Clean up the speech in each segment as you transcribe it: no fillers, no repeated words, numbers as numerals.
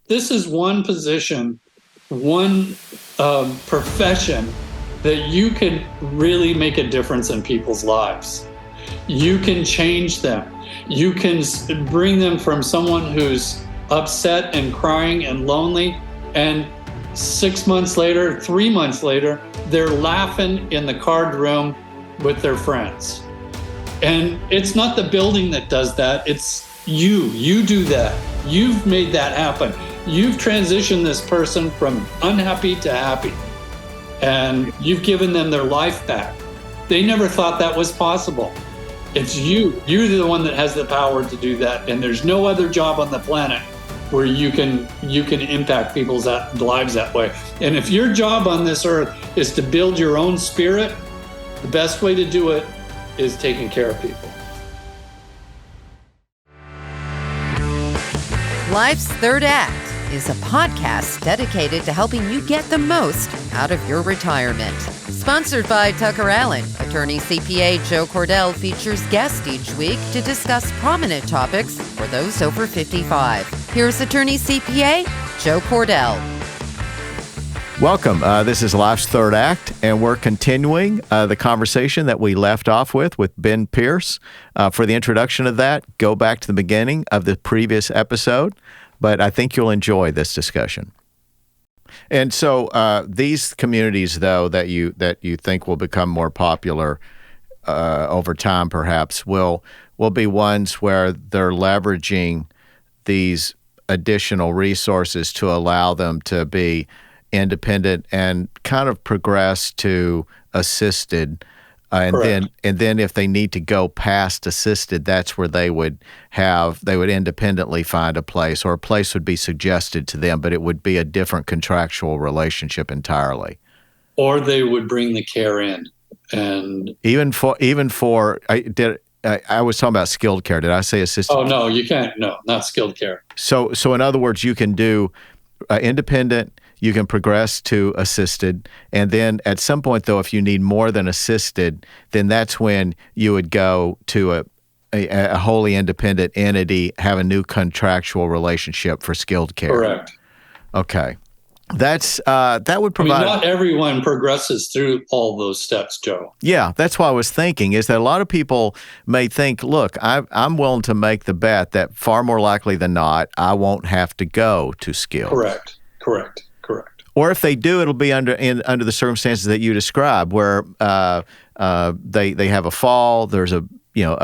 This is one position, one profession that you can really make a difference in people's lives. You can change them. You can bring them from someone who's upset and crying and lonely, and 6 months later, 3 months later, they're laughing in the card room with their friends. And it's not the building that does that, it's you. You do that. You've made that happen. You've transitioned this person from unhappy to happy, and you've given them their life back. They never thought that was possible. It's you. You're the one that has the power to do that, and there's no other job on the planet where you can impact people's lives that way. And if your job on this earth is to build your own spirit, the best way to do it is taking care of people. Life's Third Act is a podcast dedicated to helping you get the most out of your retirement. Sponsored by Tucker Allen, Attorney-CPA Joe Cordell features guests each week to discuss prominent topics for those over 55. Here's Attorney-CPA Joe Cordell. Welcome. This is Life's Third Act, and we're continuing the conversation that we left off with Ben Pearce. For the introduction of that, go back to the beginning of the previous episode, but I think you'll enjoy this discussion. And so these communities, though, that you think will become more popular over time, perhaps, will be ones where they're leveraging these additional resources to allow them to be independent and kind of progress to assisted, and then if they need to go past assisted, that's where they would independently find a place, or a place would be suggested to them, but it would be a different contractual relationship entirely. Or they would bring the care in, and even for I was talking about skilled care. Did I say assisted? Oh no, you can't. No, not skilled care. So in other words, you can do independent. You can progress to assisted, and then at some point, though, if you need more than assisted, then that's when you would go to a wholly independent entity, have a new contractual relationship for skilled care. Correct. Okay. That would provide. Not everyone progresses through all those steps, Joe. Yeah, that's what I was thinking, is that a lot of people may think, look, I'm willing to make the bet that far more likely than not, I won't have to go to skilled. Correct. Or if they do, it'll be under the circumstances that you describe, where they have a fall, there's a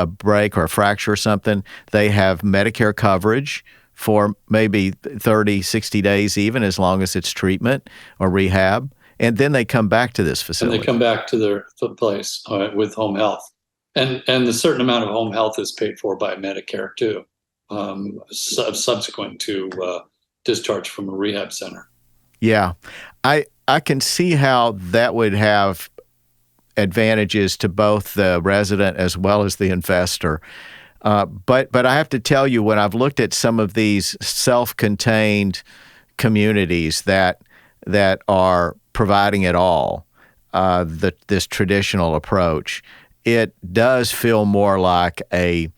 break or a fracture or something. They have Medicare coverage for maybe 30, 60 days even, as long as it's treatment or rehab, and then they come back to this facility. And they come back to their place with home health, and a certain amount of home health is paid for by Medicare too, subsequent to discharge from a rehab center. Yeah, I can see how that would have advantages to both the resident as well as the investor. But I have to tell you, when I've looked at some of these self-contained communities that are providing it all, this traditional approach, it does feel more like a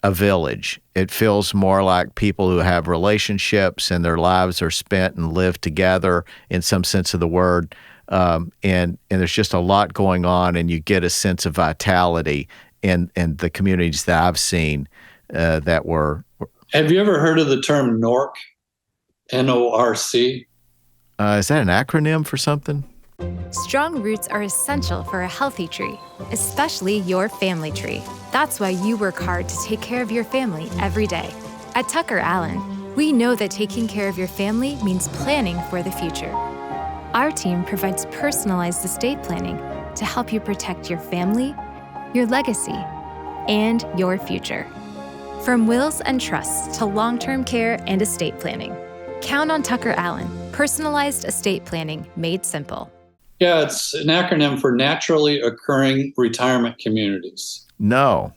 village. It feels more like people who have relationships and their lives are spent and live together in some sense of the word. And there's just a lot going on, and you get a sense of vitality in the communities that I've seen that were. Have you ever heard of the term NORC? NORC? Is that an acronym for something? Strong roots are essential for a healthy tree, especially your family tree. That's why you work hard to take care of your family every day. At Tucker Allen, we know that taking care of your family means planning for the future. Our team provides personalized estate planning to help you protect your family, your legacy, and your future. From wills and trusts to long-term care and estate planning, count on Tucker Allen, personalized estate planning made simple. Yeah, it's an acronym for naturally occurring retirement communities. No.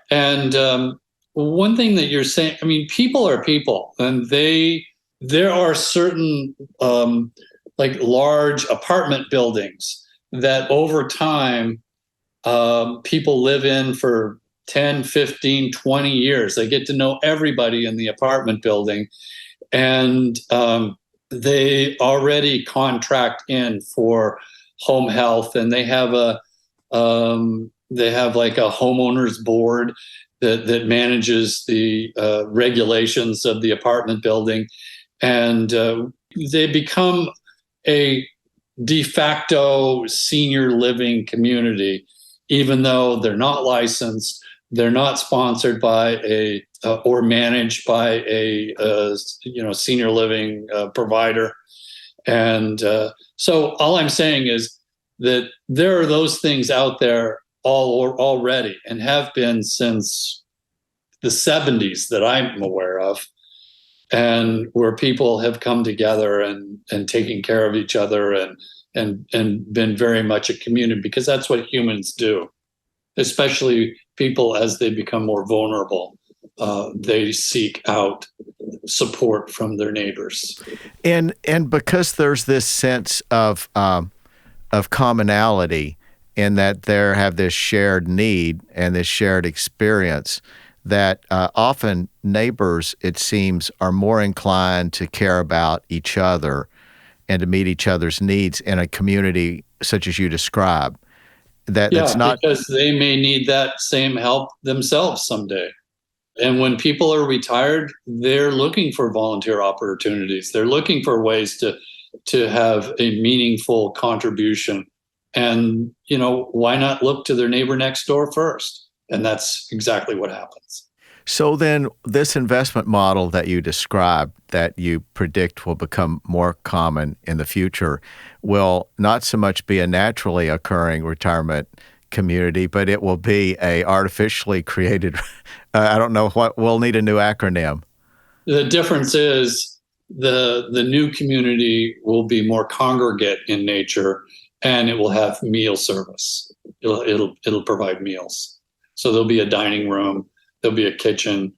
And one thing that you're saying, I mean, people are people, and there are certain like large apartment buildings that over time people live in for 10, 15, 20 years. They get to know everybody in the apartment building. and they already contract in for home health, and they have like a homeowners board that manages the regulations of the apartment building, and they become a de facto senior living community, even though they're not licensed, they're not sponsored by or managed by a senior living provider. And so all I'm saying is that there are those things out there already, and have been since the 70s that I'm aware of, and where people have come together and taken care of each other and been very much a community, because that's what humans do, especially people as they become more vulnerable. They seek out support from their neighbors. And because there's this sense of commonality, in that there have this shared need and this shared experience, that often neighbors, it seems, are more inclined to care about each other and to meet each other's needs in a community such as you describe. That's not because they may need that same help themselves someday. And when people are retired, they're looking for volunteer opportunities. They're looking for ways to have a meaningful contribution. And, why not look to their neighbor next door first? And that's exactly what happens. So then this investment model that you described, that you predict will become more common in the future, will not so much be a naturally occurring retirement community, but it will be a artificially created, I don't know what, we'll need a new acronym. The difference is the new community will be more congregate in nature, and it will have meal service. It'll provide meals. So there'll be a dining room, there'll be a kitchen,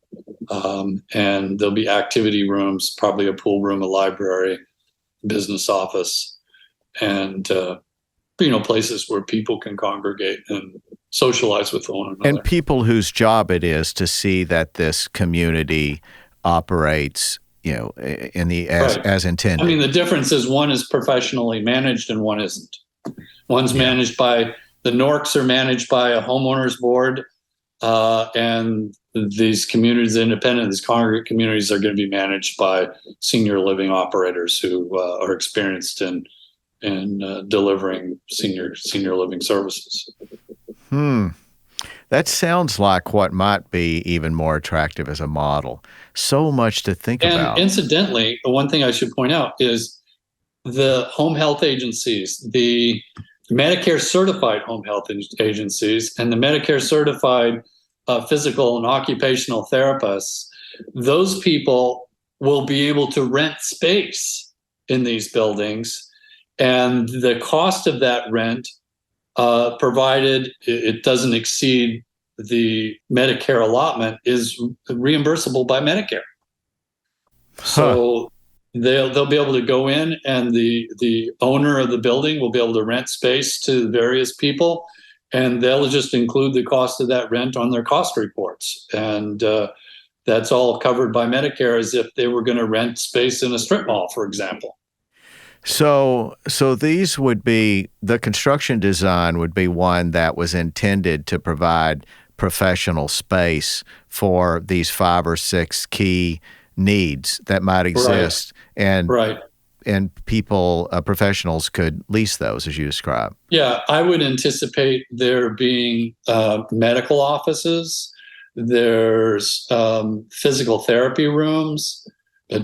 and there'll be activity rooms, probably a pool room, a library, business office, and places where people can congregate and socialize with one another. And people whose job it is to see that this community operates, as intended. I mean, the difference is one is professionally managed and one isn't. One's managed by the NORCs are managed by a homeowners board, and these communities, independent, these congregate communities, are going to be managed by senior living operators who are experienced in delivering senior living services. That sounds like what might be even more attractive as a model. So much to think about. And incidentally, one thing I should point out is the home health agencies, the Medicare certified home health agencies, and the Medicare certified physical and occupational therapists, those people will be able to rent space in these buildings. And the cost of that rent, provided it doesn't exceed the Medicare allotment, is reimbursable by Medicare. So they'll be able to go in, and the owner of the building will be able to rent space to various people, and they'll just include the cost of that rent on their cost reports. And that's all covered by Medicare, as if they were going to rent space in a strip mall, for example. So these would be, the construction design would be one that was intended to provide professional space for these 5 or 6 key needs that might exist. And people, professionals, could lease those, as you described. Yeah, I would anticipate there being medical offices. There's physical therapy rooms,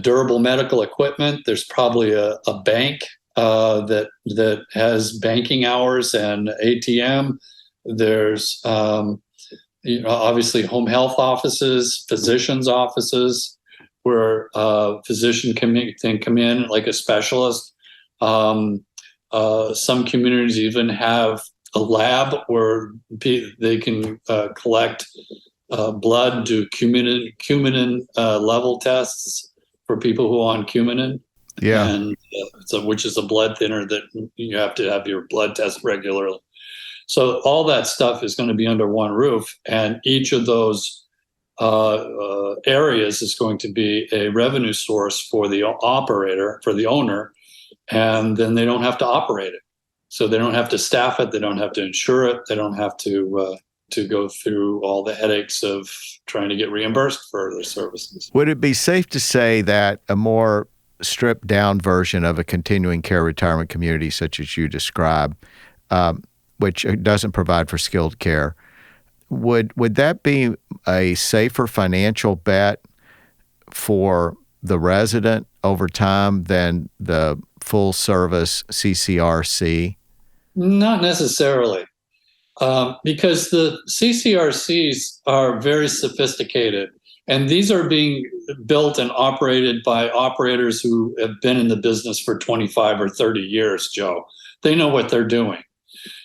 durable medical equipment. There's probably a bank that has banking hours and ATM. There's obviously home health offices, physicians' offices, where a physician can come in like a specialist. Some communities even have a lab where they can collect blood, do cumin level tests for people who are on cumin. Yeah. And which is a blood thinner that you have to have your blood test regularly. So all that stuff is going to be under one roof, and each of those areas is going to be a revenue source for the operator, for the owner, and then they don't have to operate it. So they don't have to staff it, they don't have to insure it, they don't have to go through all the headaches of trying to get reimbursed for their services. Would it be safe to say that a more stripped down version of a continuing care retirement community such as you describe, which doesn't provide for skilled care, would that be a safer financial bet for the resident over time than the full service CCRC? Not necessarily, because the CCRCs are very sophisticated, and these are being built and operated by operators who have been in the business for 25 or 30 years, Joe. They know what they're doing.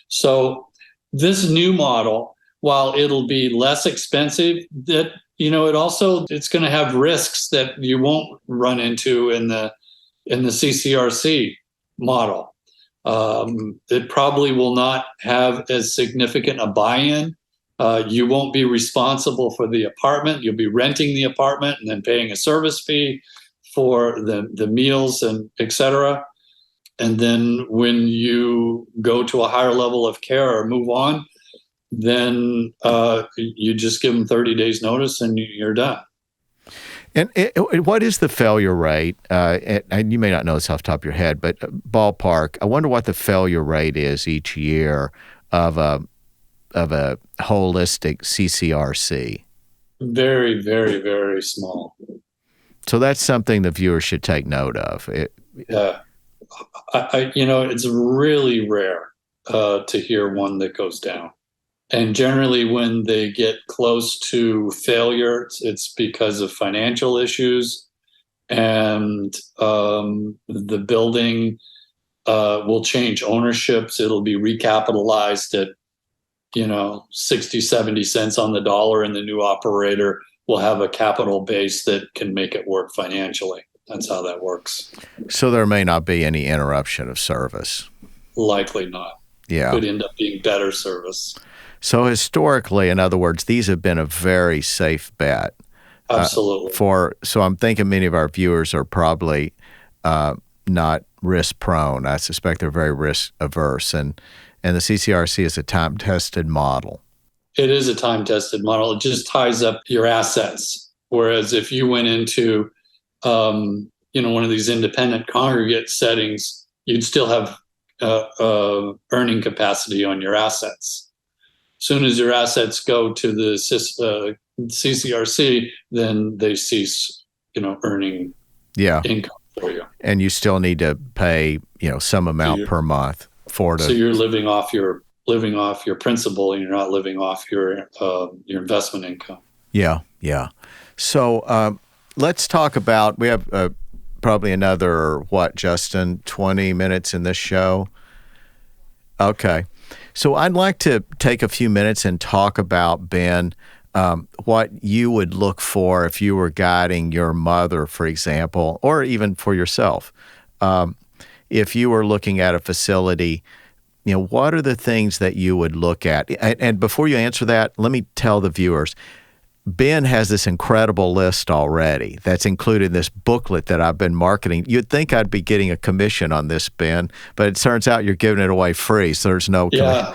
So this new model, while it'll be less expensive, that it's going to have risks that you won't run into in the CCRC model. It probably will not have as significant a buy-in. You won't be responsible for the apartment. You'll be renting the apartment and then paying a service fee for the meals and et cetera. And then when you go to a higher level of care or move on, then you just give them 30 days notice and you're done. And what is the failure rate? And you may not know this off the top of your head, but ballpark, I wonder what the failure rate is each year of a holistic CCRC. Very, very, very small. So that's something the viewer should take note of. It's really rare to hear one that goes down. And generally when they get close to failure, it's because of financial issues, and the building will change ownerships. It'll be recapitalized at 60, 70 cents on the dollar, and the new operator will have a capital base that can make it work financially. That's how that works. So there may not be any interruption of service. Likely not. Yeah. Could end up being better service. So historically, in other words, these have been a very safe bet. Absolutely. So I'm thinking many of our viewers are probably not risk prone. I suspect they're very risk averse, and the CCRC is a time-tested model. It is a time-tested model. It just ties up your assets. Whereas if you went into one of these independent congregate settings, you'd still have earning capacity on your assets. Soon as your assets go to the CCRC, then they cease, earning income for you. And you still need to pay, some amount per month so you're living off your principal, and you're not living off your investment income. Yeah. So let's talk about. We have probably another Justin, 20 minutes in this show. Okay. So I'd like to take a few minutes and talk about, Ben, what you would look for if you were guiding your mother, for example, or even for yourself. If you were looking at a facility, what are the things that you would look at? And before you answer that, let me tell the viewers, Ben has this incredible list already that's included in this booklet that I've been marketing. You'd think I'd be getting a commission on this, Ben, but it turns out you're giving it away free, so there's no commission.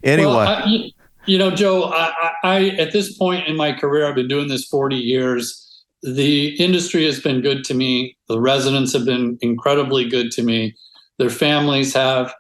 Anyway. Well, Joe, I at this point in my career, I've been doing this 40 years. The industry has been good to me. The residents have been incredibly good to me. Their families have.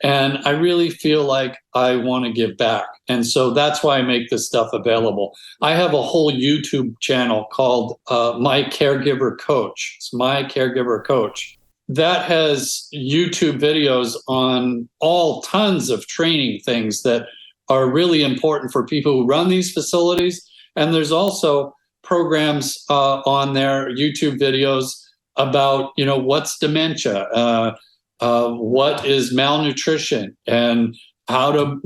And I really feel like I want to give back. And so that's why I make this stuff available. I have a whole YouTube channel called My Caregiver Coach. It's My Caregiver Coach. That has YouTube videos on all tons of training things that are really important for people who run these facilities. And there's also programs on their YouTube videos about, what's dementia, what is malnutrition, and how to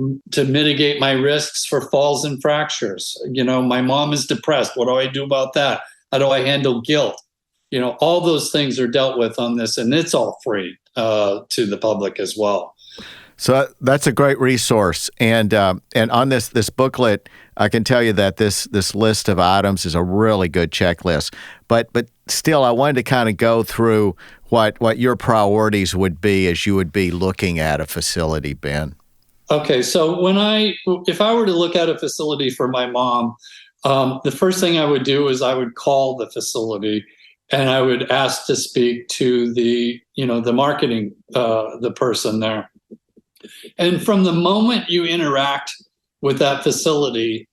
mitigate my risks for falls and fractures. My mom is depressed. What do I do about that? How do I handle guilt? All those things are dealt with on this, and it's all free to the public as well. So that's a great resource, and on this booklet, I can tell you that this list of items is a really good checklist. But still, I wanted to kind of go through what your priorities would be as you would be looking at a facility, Ben. Okay, so if I were to look at a facility for my mom, the first thing I would do is I would call the facility and I would ask to speak to the marketing, the person there. And from the moment you interact with that facility,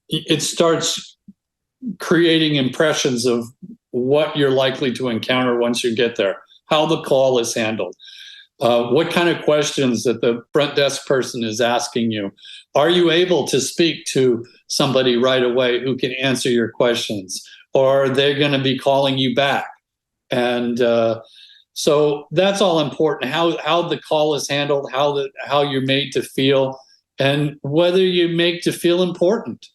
it starts creating impressions of what you're likely to encounter once you get there, how the call is handled, what kind of questions that the front desk person is asking you. Are you able to speak to somebody right away who can answer your questions? Or are they going to be calling you back? And so that's all important, how the call is handled, how you're made to feel, and whether you make to feel important.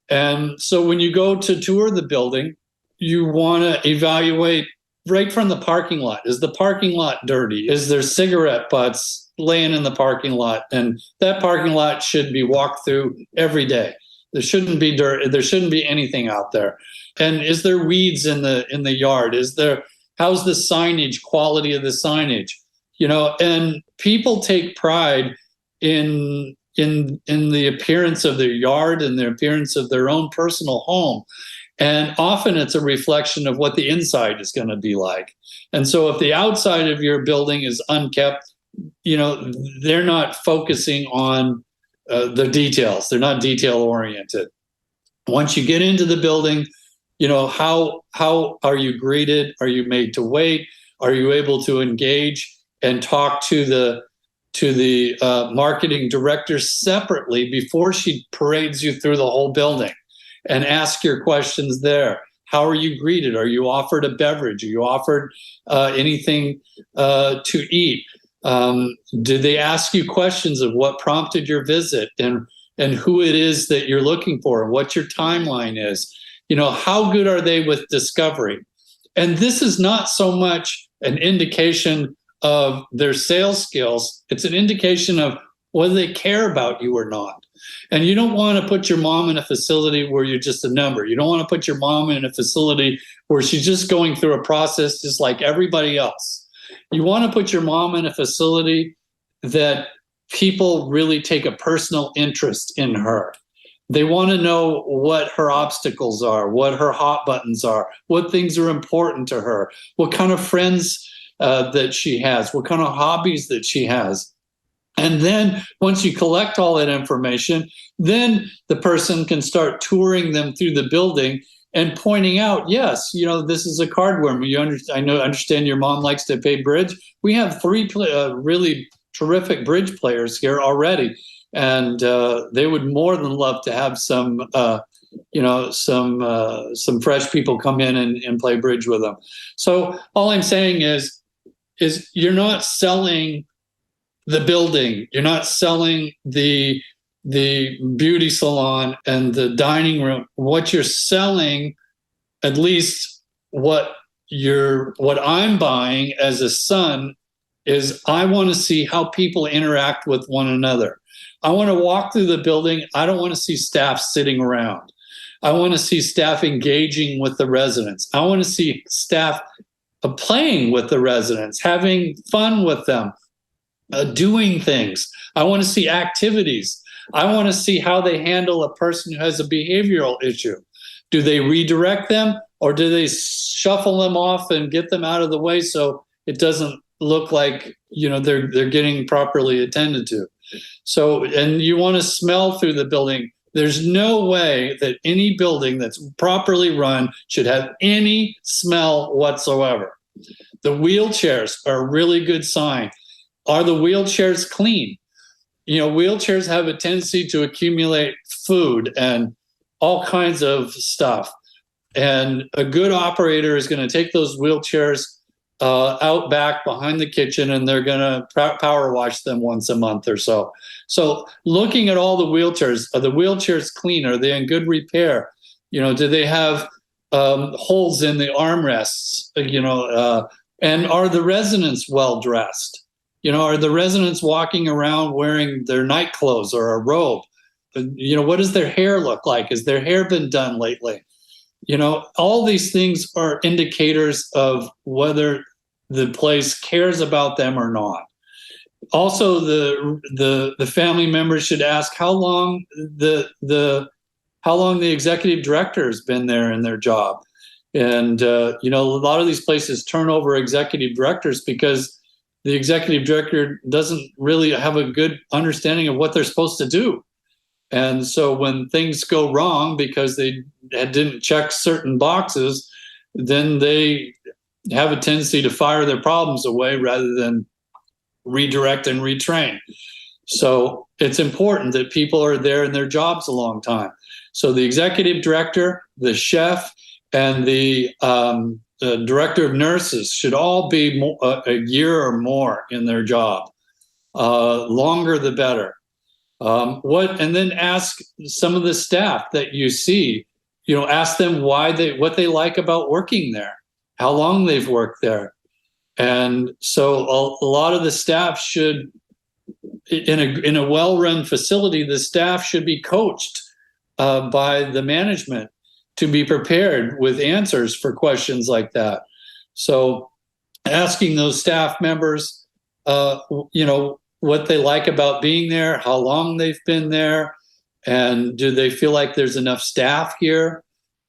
And so when you go to tour the building, you want to evaluate right from the parking lot. Is the parking lot dirty? Is there cigarette butts laying in the parking lot? And that parking lot should be walked through every day. There shouldn't be dirt. There shouldn't be anything out there. And is there weeds in the yard? How's the signage, quality of the signage? And people take pride in the appearance of their yard and the appearance of their own personal home. And often it's a reflection of what the inside is going to be like. And so if the outside of your building is unkept, they're not focusing on the details. They're not detail oriented. Once you get into the building, how are you greeted? Are you made to wait? Are you able to engage and talk to the marketing director separately before she parades you through the whole building, and ask your questions there? How are you greeted? Are you offered a beverage? Are you offered anything to eat? Do they ask you questions of what prompted your visit and who it is that you're looking for and what your timeline is? How good are they with discovery? And this is not so much an indication of their sales skills. It's an indication of whether they care about you or not. And you don't want to put your mom in a facility where you're just a number. You don't want to put your mom in a facility where she's just going through a process just like everybody else. You want to put your mom in a facility that people really take a personal interest in her. They want to know what her obstacles are, what her hot buttons are, what things are important to her, what kind of friends that she has, what kind of hobbies that she has. And then once you collect all that information, then the person can start touring them through the building and pointing out, yes, this is a card room. I understand your mom likes to play bridge. We have 3 really terrific bridge players here already. And they would more than love to have some fresh people come in and play bridge with them. So all I'm saying is you're not selling the building. You're not selling the beauty salon and the dining room. What you're selling, at least what I'm buying as a son, is I want to see how people interact with one another. I want to walk through the building. I don't want to see staff sitting around. I want to see staff engaging with the residents. I want to see staff playing with the residents, having fun with them, doing things. I want to see activities. I want to see how they handle a person who has a behavioral issue. Do they redirect them, or do they shuffle them off and get them out of the way so it doesn't look like they're getting properly attended to? So, and you want to smell through the building. There's no way that any building that's properly run should have any smell whatsoever. The wheelchairs are a really good sign. Are the wheelchairs clean? Wheelchairs have a tendency to accumulate food and all kinds of stuff. And a good operator is going to take those wheelchairs out back behind the kitchen, and they're going to power wash them once a month or so. So looking at all the wheelchairs, are the wheelchairs clean? Are they in good repair? Do they have holes in the armrests? And are the residents well dressed? Are the residents walking around wearing their night clothes or a robe? What does their hair look like? Has their hair been done lately? All these things are indicators of whether the place cares about them or not. Also, the family members should ask how long the executive director has been there in their job. And a lot of these places turn over executive directors because the executive director doesn't really have a good understanding of what they're supposed to do. And so when things go wrong because they didn't check certain boxes, then they have a tendency to fire their problems away rather than redirect and retrain. So it's important that people are there in their jobs a long time. So the executive director, the chef, and the director of nurses should all be a year or more in their job. Longer the better. And then ask some of the staff that you see, ask them what they like about working there, how long they've worked there. And so a lot of the staff should, in a well-run facility, the staff should be coached by the management to be prepared with answers for questions like that. So asking those staff members, what they like about being there, how long they've been there, and do they feel like there's enough staff here?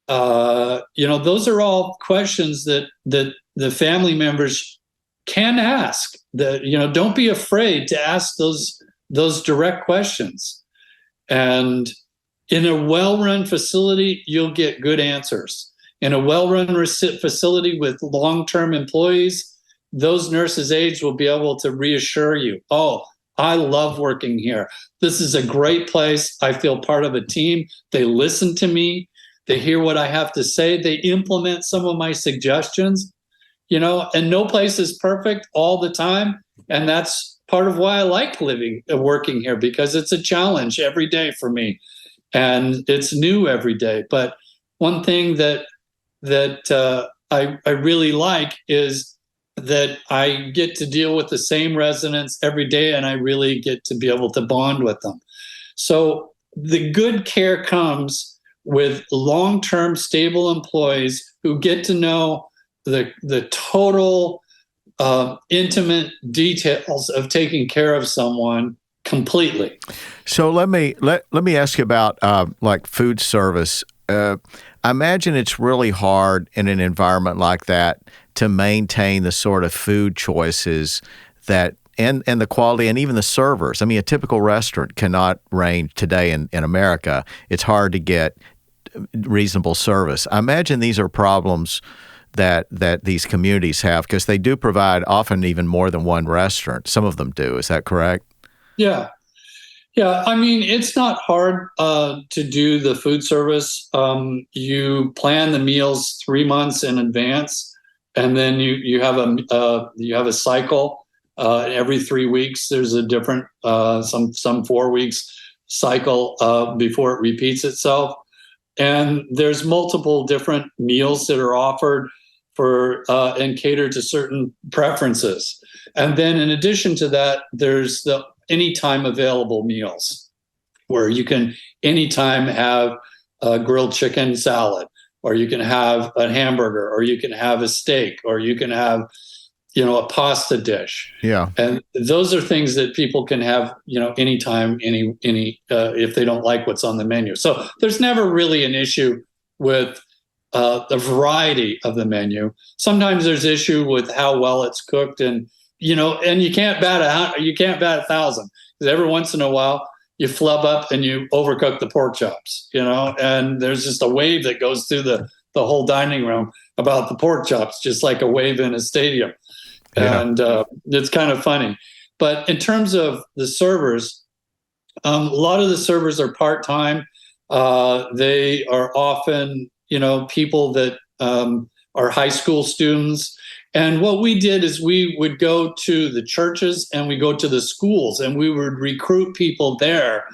Those are all questions that the family members can ask. Don't be afraid to ask those direct questions. And in a well-run facility, you'll get good answers. In a well-run facility with long-term employees, those nurses' aides will be able to reassure you, oh, I love working here. This is a great place. I feel part of a team. They listen to me. They hear what I have to say. They implement some of my suggestions, and no place is perfect all the time. And that's part of why I like working here, because it's a challenge every day for me. And it's new every day. But one thing that I really like is that I get to deal with the same residents every day, and I really get to be able to bond with them. So the good care comes with long-term stable employees who get to know the total intimate details of taking care of someone completely. So let me ask you about like food service. I imagine it's really hard in an environment like that to maintain the sort of food choices that and the quality and even the servers. I mean, a typical restaurant cannot range today in America. It's hard to get reasonable service. I imagine these are problems that these communities have because they do provide often even more than one restaurant. Some of them do. Is that correct? Yeah. Yeah, I mean, it's not hard to do the food service. You plan the meals 3 months in advance, and then you have a cycle. Every 3 weeks, there's a different some 4 weeks cycle before it repeats itself, and there's multiple different meals that are offered for and cater to certain preferences. And then in addition to that, there's the anytime available meals where you can anytime have a grilled chicken salad, or you can have a hamburger, or you can have a steak, or you can have, a pasta dish. Yeah. And those are things that people can have, anytime, any if they don't like what's on the menu. So there's never really an issue with the variety of the menu. Sometimes there's issue with how well it's cooked, and you can't bat 1,000, because every once in a while you flub up and you overcook the pork chops, and there's just a wave that goes through the whole dining room about the pork chops, just like a wave in a stadium. Yeah. And it's kind of funny. But in terms of the servers, a lot of the servers are part-time. They are often, people that are high school students. And what we did is we would go to the churches and we go to the schools, and we would recruit people there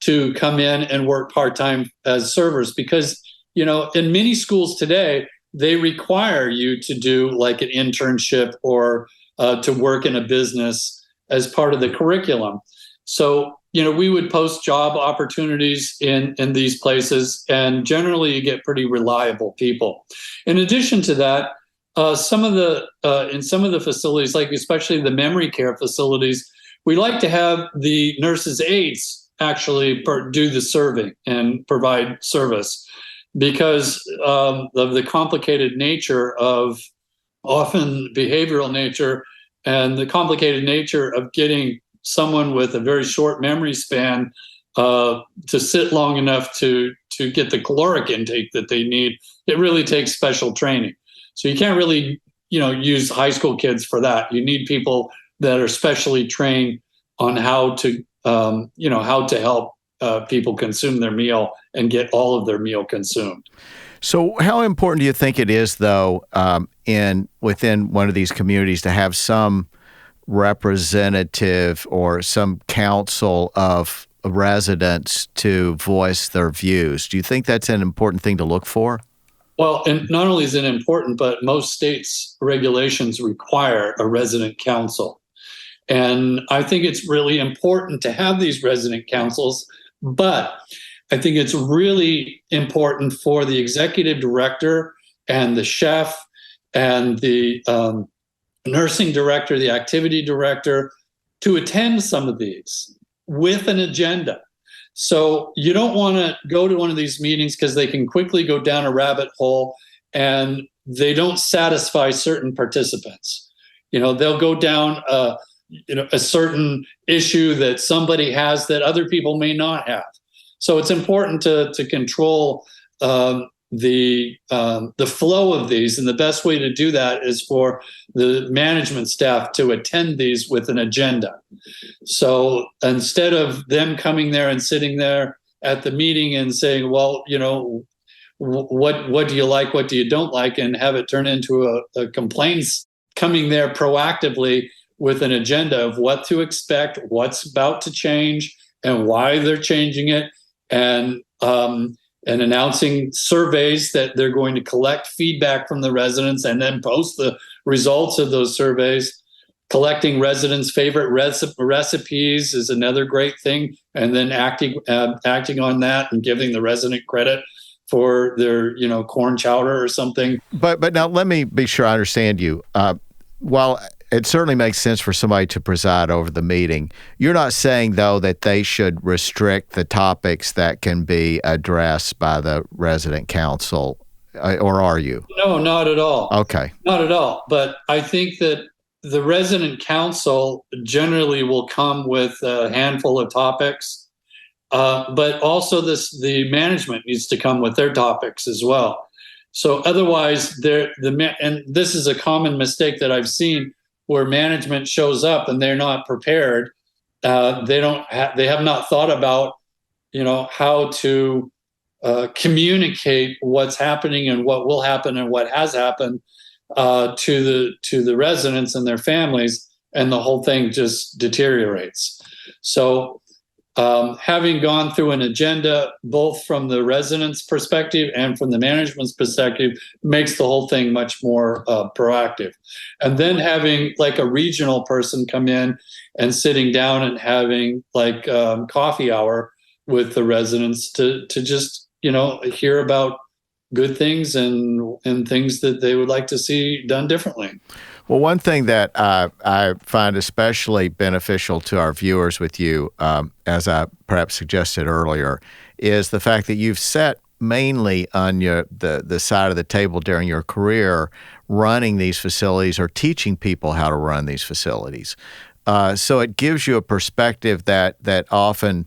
to come in and work part-time as servers, because, in many schools today, they require you to do like an internship or to work in a business as part of the curriculum. So, we would post job opportunities in these places, and generally you get pretty reliable people. In addition to that, in some of the facilities, like especially the memory care facilities, we like to have the nurses' aides actually do the survey and provide service, because of the complicated nature of often behavioral nature and the complicated nature of getting someone with a very short memory span to sit long enough to get the caloric intake that they need. It really takes special training. So you can't really, use high school kids for that. You need people that are specially trained on how to help people consume their meal and get all of their meal consumed. So how important do you think it is, though, within one of these communities to have some representative or some council of residents to voice their views? Do you think that's an important thing to look for? Well, and not only is it important, but most states' regulations require a resident council. And I think it's really important to have these resident councils, but I think it's really important for the executive director and the chef and the nursing director, the activity director, to attend some of these with an agenda. So you don't want to go to one of these meetings because they can quickly go down a rabbit hole and they don't satisfy certain participants. They'll go down a certain issue that somebody has that other people may not have. So it's important to control the flow of these, and the best way to do that is for the management staff to attend these with an agenda. So instead of them coming there and sitting there at the meeting and saying, well, what do you like, what do you don't like, and have it turn into a complaints, coming there proactively with an agenda of what to expect, what's about to change, and why they're changing it, and announcing surveys that they're going to collect feedback from the residents and then post the results of those surveys. Collecting residents' favorite recipes is another great thing, and then acting on that and giving the resident credit for their corn chowder or something. But now let me be sure I understand you. While it certainly makes sense for somebody to preside over the meeting, you're not saying, though, that they should restrict the topics that can be addressed by the resident council, or are you? No, not at all. Okay. Not at all. But I think that the resident council generally will come with a handful of topics, but also the management needs to come with their topics as well. So otherwise, and this is a common mistake that I've seen, where management shows up and they're not prepared. They have not thought about, how to communicate what's happening and what will happen and what has happened to the residents and their families, and the whole thing just deteriorates. So having gone through an agenda, both from the residents' perspective and from the management's perspective, makes the whole thing much more proactive. And then having like a regional person come in and sitting down and having like coffee hour with the residents to just, hear about good things and things that they would like to see done differently. Well, one thing that I find especially beneficial to our viewers with you, as I perhaps suggested earlier, is the fact that you've sat mainly on the side of the table during your career running these facilities or teaching people how to run these facilities. So it gives you a perspective that often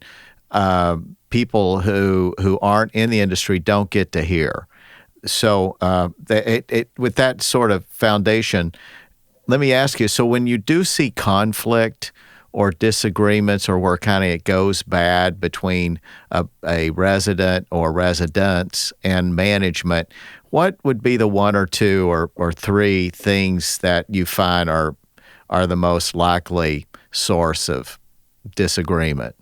people who aren't in the industry don't get to hear. So with that sort of foundation, let me ask you, so when you do see conflict or disagreements, or where kind of it goes bad between a resident or residents and management, what would be the one or two or three things that you find are the most likely source of disagreement?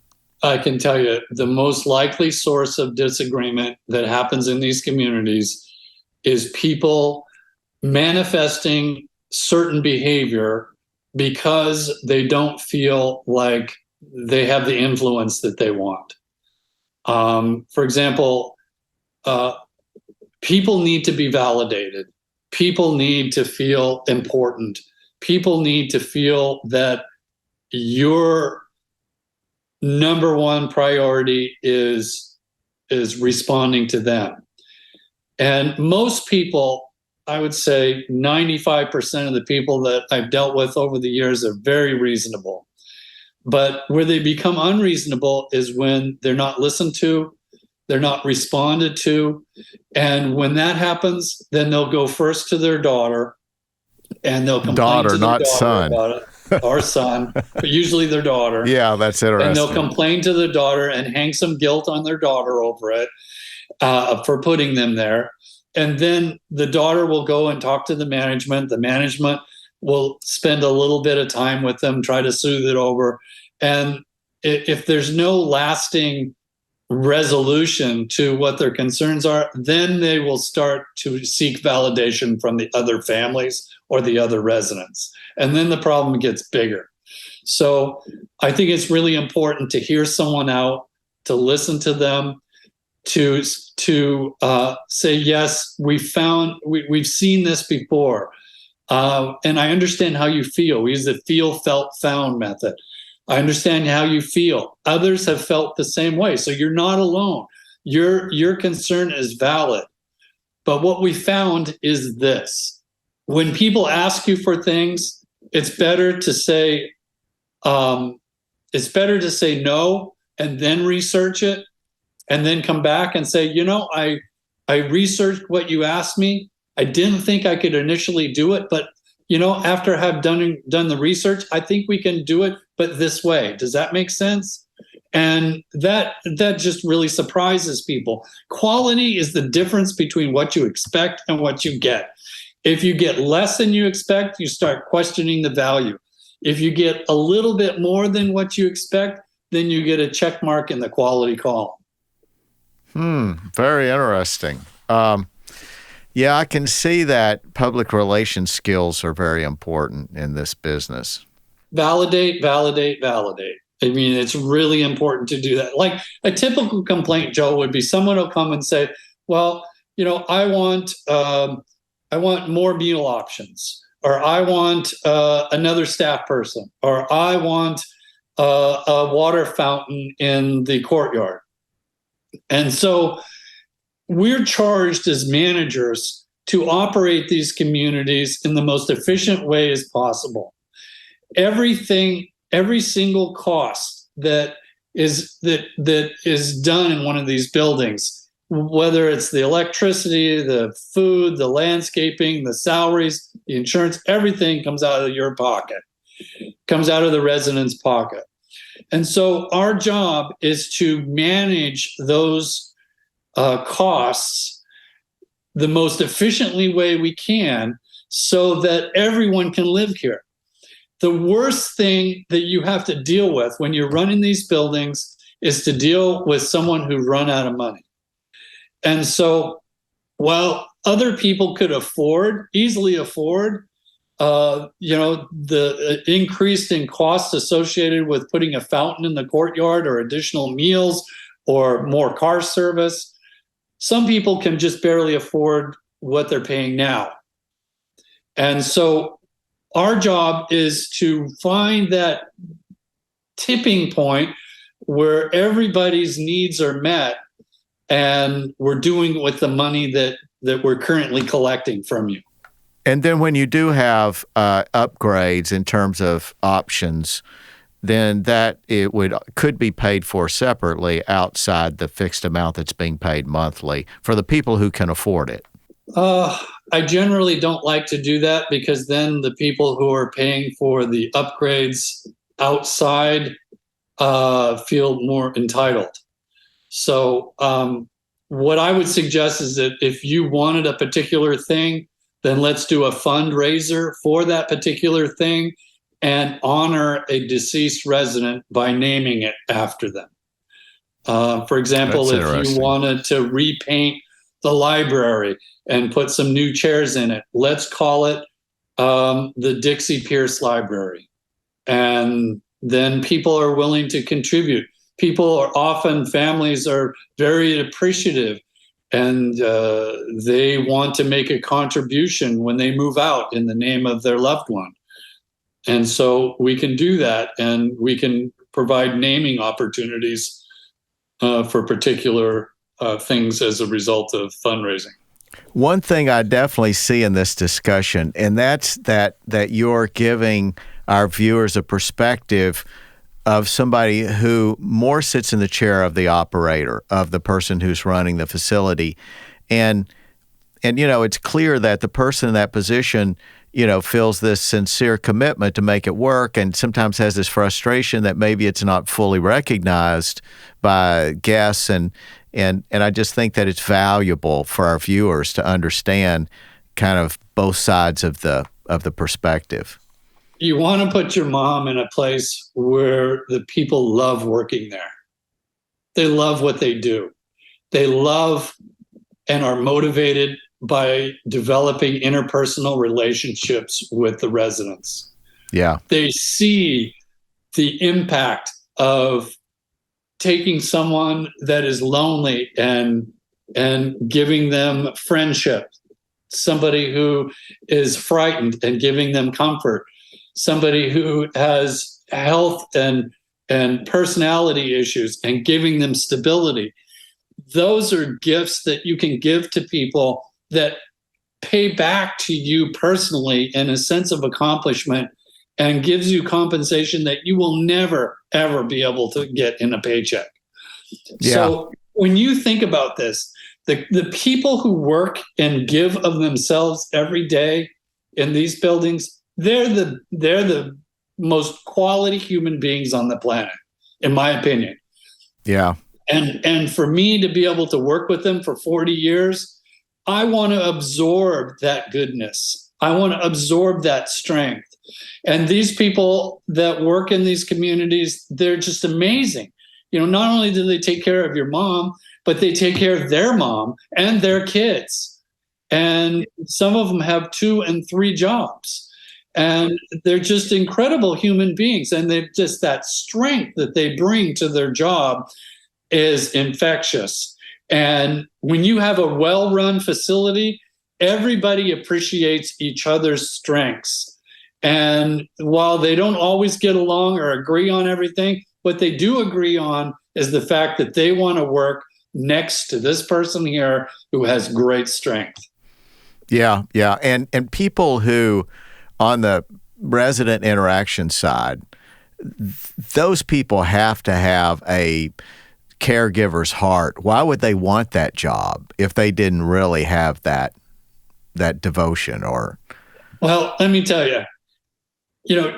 I can tell you the most likely source of disagreement that happens in these communities is people manifesting certain behavior because they don't feel like they have the influence that they want. For example, people need to be validated. People need to feel important. People need to feel that your number one priority is responding to them. And most people, I would say 95% of the people that I've dealt with over the years are very reasonable. But where they become unreasonable is when they're not listened to, they're not responded to. And when that happens, then they'll go first to their daughter and they'll complain to their daughter son. about it, or son, but usually their daughter. Yeah, that's interesting. And they'll complain to the daughter and hang some guilt on their daughter over it for putting them there. And then the daughter will go and talk to the management. The management will spend a little bit of time with them, try to soothe it over. And if there's no lasting resolution to what their concerns are, then they will start to seek validation from the other families or the other residents. And then the problem gets bigger. So I think it's really important to hear someone out, to listen to them, to say, yes, we've seen this before. And I understand how you feel. We use the feel, felt, found method. I understand how you feel. Others have felt the same way. So you're not alone. Your concern is valid. But what we found is this. When people ask you for things, it's better to say no and then research it and then come back and say, I researched what you asked me. I didn't think I could initially do it, but after I have done the research, I think we can do it, but this way. Does that make sense? And that just really surprises people. Quality is the difference between what you expect and what you get. If you get less than you expect, you start questioning the value. If you get a little bit more than what you expect, then you get a check mark in the quality column. Very interesting. Yeah, I can see that public relations skills are very important in this business. Validate, validate, validate. I mean, it's really important to do that. Like a typical complaint, Joe, would be someone will come and say, well, I want more meal options, or I want another staff person, or I want a water fountain in the courtyard. And so we're charged as managers to operate these communities in the most efficient way as possible. Every single cost that is done in one of these buildings, whether it's the electricity, the food, the landscaping, the salaries, the insurance, everything comes out of your pocket, comes out of the resident's pocket. And so our job is to manage those costs the most efficiently way we can so that everyone can live here. The worst thing that you have to deal with when you're running these buildings is to deal with someone who run out of money. And so while other people could easily afford, the increase in costs associated with putting a fountain in the courtyard or additional meals or more car service, some people can just barely afford what they're paying now. And so our job is to find that tipping point where everybody's needs are met, and we're doing it with the money that we're currently collecting from you. And then when you do have upgrades in terms of options, then that could be paid for separately outside the fixed amount that's being paid monthly for the people who can afford it. I generally don't like to do that, because then the people who are paying for the upgrades outside feel more entitled. So what I would suggest is that if you wanted a particular thing, then let's do a fundraiser for that particular thing and honor a deceased resident by naming it after them. For example, if you wanted to repaint the library and put some new chairs in it, let's call it the Dixie Pierce Library. And then people are willing to contribute. Families are very appreciative, and they want to make a contribution when they move out in the name of their loved one. And so we can do that, and we can provide naming opportunities for particular things as a result of fundraising. One thing I definitely see in this discussion, and that's that you're giving our viewers a perspective of somebody who more sits in the chair of the operator, of the person who's running the facility. And it's clear that the person in that position, feels this sincere commitment to make it work, and sometimes has this frustration that maybe it's not fully recognized by guests. And I just think that it's valuable for our viewers to understand kind of both sides of the perspective. You want to put your mom in a place where the people love working there. They love what they do. They love and are motivated by developing interpersonal relationships with the residents. Yeah. They see the impact of taking someone that is lonely and giving them friendship, somebody who is frightened and giving them comfort, somebody who has health and personality issues and giving them stability. Those are gifts that you can give to people that pay back to you personally in a sense of accomplishment, and gives you compensation that you will never, ever be able to get in a paycheck. Yeah. So when you think about this, the people who work and give of themselves every day in these buildings, they're the most quality human beings on the planet, in my opinion. Yeah. And for me to be able to work with them for 40 years, I want to absorb that goodness. I want to absorb that strength. And these people that work in these communities, they're just amazing. Not only do they take care of your mom, but they take care of their mom and their kids. And some of them have 2 and 3 jobs. And they're just incredible human beings. And they've just that strength that they bring to their job is infectious. And when you have a well-run facility, everybody appreciates each other's strengths. And while they don't always get along or agree on everything, what they do agree on is the fact that they want to work next to this person here who has great strength. Yeah, yeah. And people who, on the resident interaction side, those people have to have a caregiver's heart. Why would they want that job if they didn't really have that devotion? Or, well, let me tell you,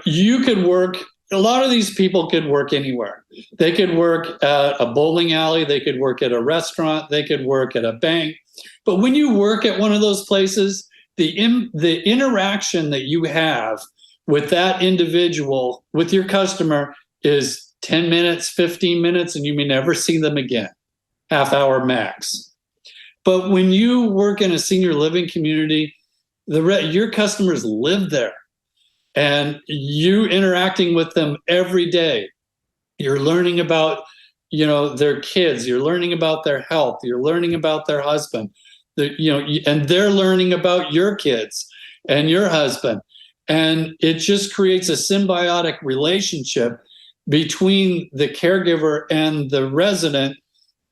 you could work. A lot of these people could work anywhere. They could work at a bowling alley. They could work at a restaurant. They could work at a bank. But when you work at one of those places, the interaction that you have with that individual, with your customer, is 10 minutes, 15 minutes, and you may never see them again, half hour max. But when you work in a senior living community, your customers live there, and you interacting with them every day. You're learning about, their kids. You're learning about their health. You're learning about their husband. And they're learning about your kids and your husband. And it just creates a symbiotic relationship between the caregiver and the resident.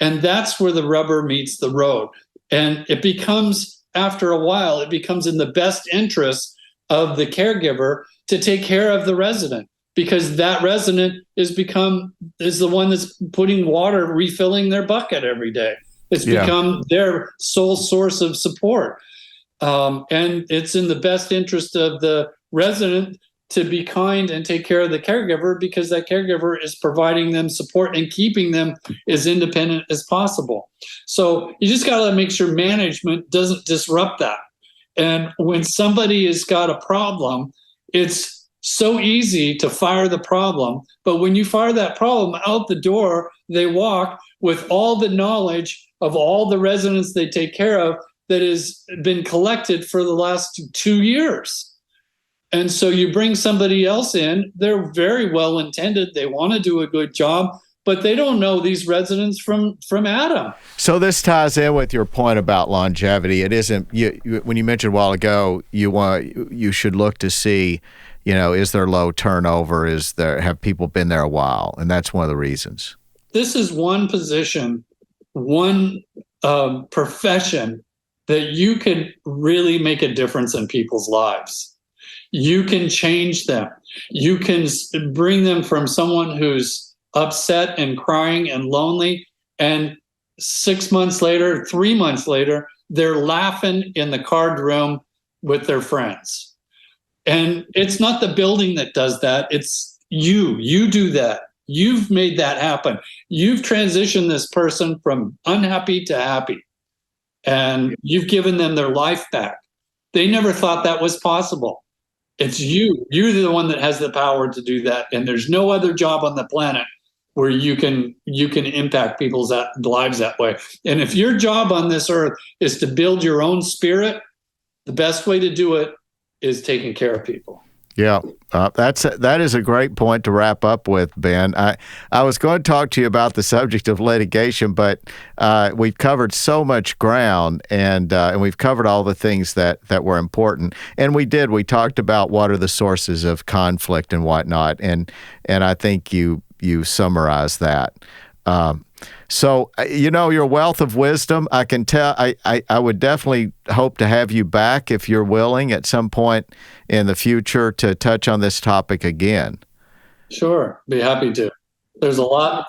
And that's where the rubber meets the road. And it becomes, after a while, it becomes in the best interest of the caregiver to take care of the resident, because that resident is the one that's putting water, refilling their bucket every day. It's become their sole source of support. And it's in the best interest of the resident to be kind and take care of the caregiver, because that caregiver is providing them support and keeping them as independent as possible. So you just got to make sure management doesn't disrupt that. And when somebody has got a problem, it's so easy to fire the problem. But when you fire that problem out the door, they walk with all the knowledge of all the residents they take care of that has been collected for the last 2 years. And so you bring somebody else in, they're very well intended, they want to do a good job, but they don't know these residents from Adam. So this ties in with your point about longevity. It isn't when you mentioned a while ago, you should look to see, is there low turnover? Have people been there a while? And that's one of the reasons. This is one position, one profession that you can really make a difference in people's lives. You can change them. You can bring them from someone who's upset and crying and lonely, and 6 months later, 3 months later, they're laughing in the card room with their friends. And it's not the building that does that. It's you. You do that. You've made that happen. You've transitioned this person from unhappy to happy, and you've given them their life back. They never thought that was possible. It's you. You're the one that has the power to do that. And there's no other job on the planet where you can impact people's lives that way. And if your job on this earth is to build your own spirit, the best way to do it is taking care of people. Yeah, that is a great point to wrap up with, Ben. I was going to talk to you about the subject of litigation, but we've covered so much ground, and we've covered all the things that were important. And we talked about what are the sources of conflict and whatnot, and I think you summarized that. So, your wealth of wisdom, I can tell, I would definitely hope to have you back if you're willing at some point in the future to touch on this topic again. Sure. Be happy to. There's a lot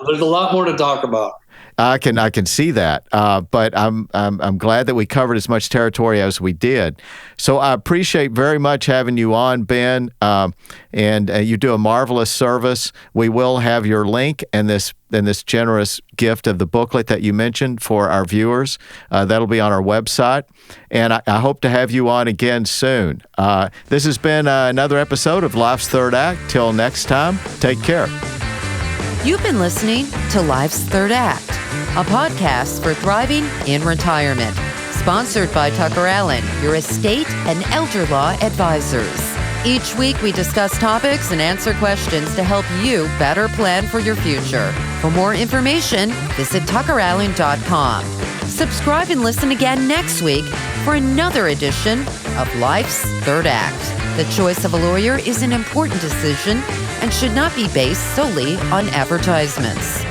more to talk about. I can see that, but I'm glad that we covered as much territory as we did. So I appreciate very much having you on, Ben, and you do a marvelous service. We will have your link and this generous gift of the booklet that you mentioned for our viewers. That'll be on our website, and I hope to have you on again soon. This has been another episode of Life's Third Act. Till next time, take care. You've been listening to Life's Third Act, a podcast for thriving in retirement, sponsored by Tucker Allen, your estate and elder law advisors. Each week, we discuss topics and answer questions to help you better plan for your future. For more information, visit tuckerallen.com. Subscribe and listen again next week for another edition of Life's Third Act. The choice of a lawyer is an important decision and should not be based solely on advertisements.